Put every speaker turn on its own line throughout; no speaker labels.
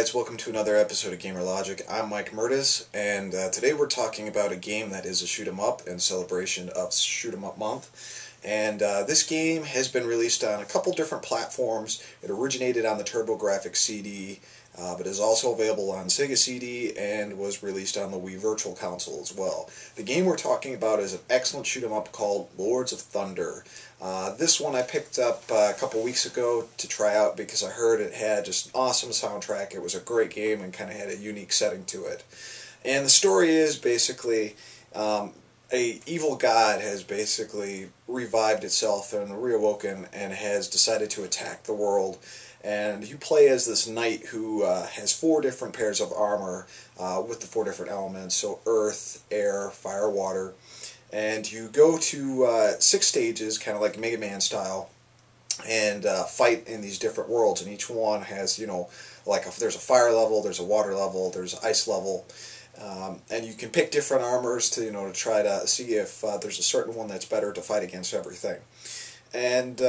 guys, welcome to another episode of Gamer Logic. I'm Mike Mertes, and today we're talking about a game that is a shoot 'em up in celebration of Shoot 'em Up Month. And this game has been released on a couple different platforms. It originated on the Turbografx CD, but is also available on Sega CD and was released on the Wii Virtual Console as well. The game we're talking about is an excellent shoot 'em up called Lords of Thunder. This one I picked up a couple weeks ago to try out because I heard it had just an awesome soundtrack. It was a great game and kind of had a unique setting to it. And the story is basically a evil god has basically revived itself and reawoken and has decided to attack the world. And you play as this knight who has 4 different pairs of armor with the 4 different elements, so earth, air, fire, water. And you go to 6 stages, kind of like Mega Man style, and fight in these different worlds. And each one has, there's a fire level, there's a water level, there's an ice level. And you can pick different armors to try to see if there's a certain one that's better to fight against everything. And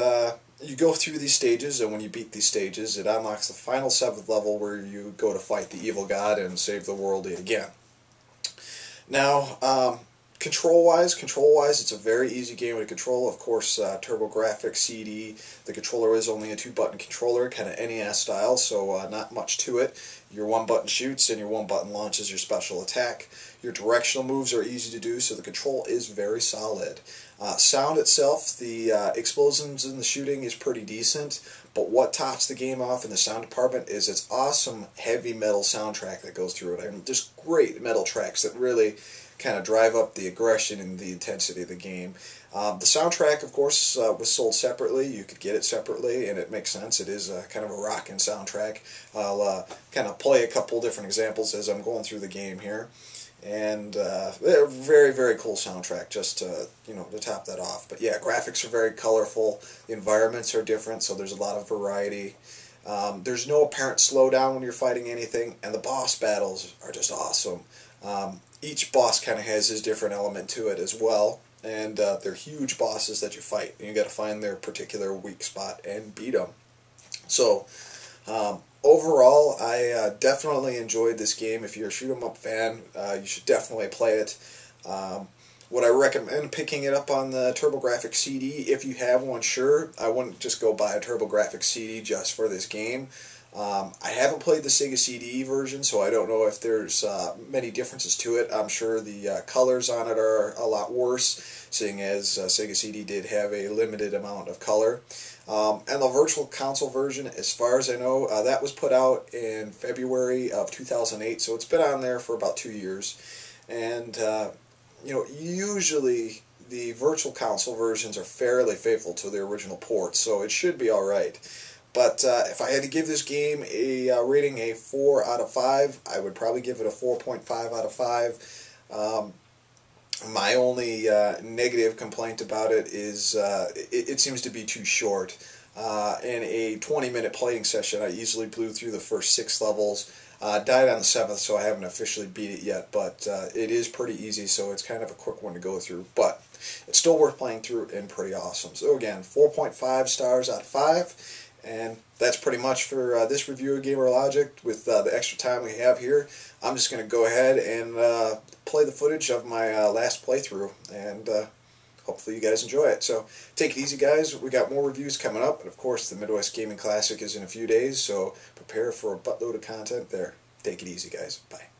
you go through these stages, and when you beat these stages, it unlocks the final 7th level where you go to fight the evil god and save the world yet again. Now, control-wise, it's a very easy game to control. Of course, Turbografx CD, the controller is only a 2-button controller, kind of NES style, so not much to it. Your 1-button shoots and your 1-button launches your special attack. Your directional moves are easy to do, so the control is very solid. Sound itself, the explosions in the shooting is pretty decent, but what tops the game off in the sound department is its awesome heavy metal soundtrack that goes through it. I mean, just great metal tracks that really kind of drive up the aggression and the intensity of the game. The soundtrack, of course, was sold separately. You could get it separately, and it makes sense. It is kind of a rockin' soundtrack. I'll kind of play a couple different examples as I'm going through the game here. And very, very cool soundtrack, just to top that off. But yeah, graphics are very colorful. The environments are different, so there's a lot of variety. There's no apparent slowdown when you're fighting anything, and the boss battles are just awesome. Each boss kind of has his different element to it as well, and they're huge bosses that you fight, and you got to find their particular weak spot and beat them. So overall, I definitely enjoyed this game. If you're a shoot 'em up fan, you should definitely play it. Would I recommend picking it up on the Turbografx CD? If you have one, sure. I wouldn't just go buy a Turbografx CD just for this game. I haven't played the Sega CD version, so I don't know if there's many differences to it. I'm sure the colors on it are a lot worse, seeing as Sega CD did have a limited amount of color. And the Virtual Console version, as far as I know, that was put out in February of 2008, so it's been on there for about 2 years. And, usually the Virtual Console versions are fairly faithful to the original port, so it should be alright. But if I had to give this game a rating a 4 out of 5, I would probably give it a 4.5 out of 5. My only negative complaint about it is it seems to be too short. In a 20-minute playing session, I easily blew through the first 6 levels. Died on the 7th, so I haven't officially beat it yet, but it is pretty easy, so it's kind of a quick one to go through. But it's still worth playing through and pretty awesome. So again, 4.5 stars out of 5. And that's pretty much for this review of Gamer Logic. With the extra time we have here, I'm just going to go ahead and play the footage of my last playthrough, and hopefully you guys enjoy it. So take it easy, guys. We got more reviews coming up, and of course the Midwest Gaming Classic is in a few days, so prepare for a buttload of content there. Take it easy, guys. Bye.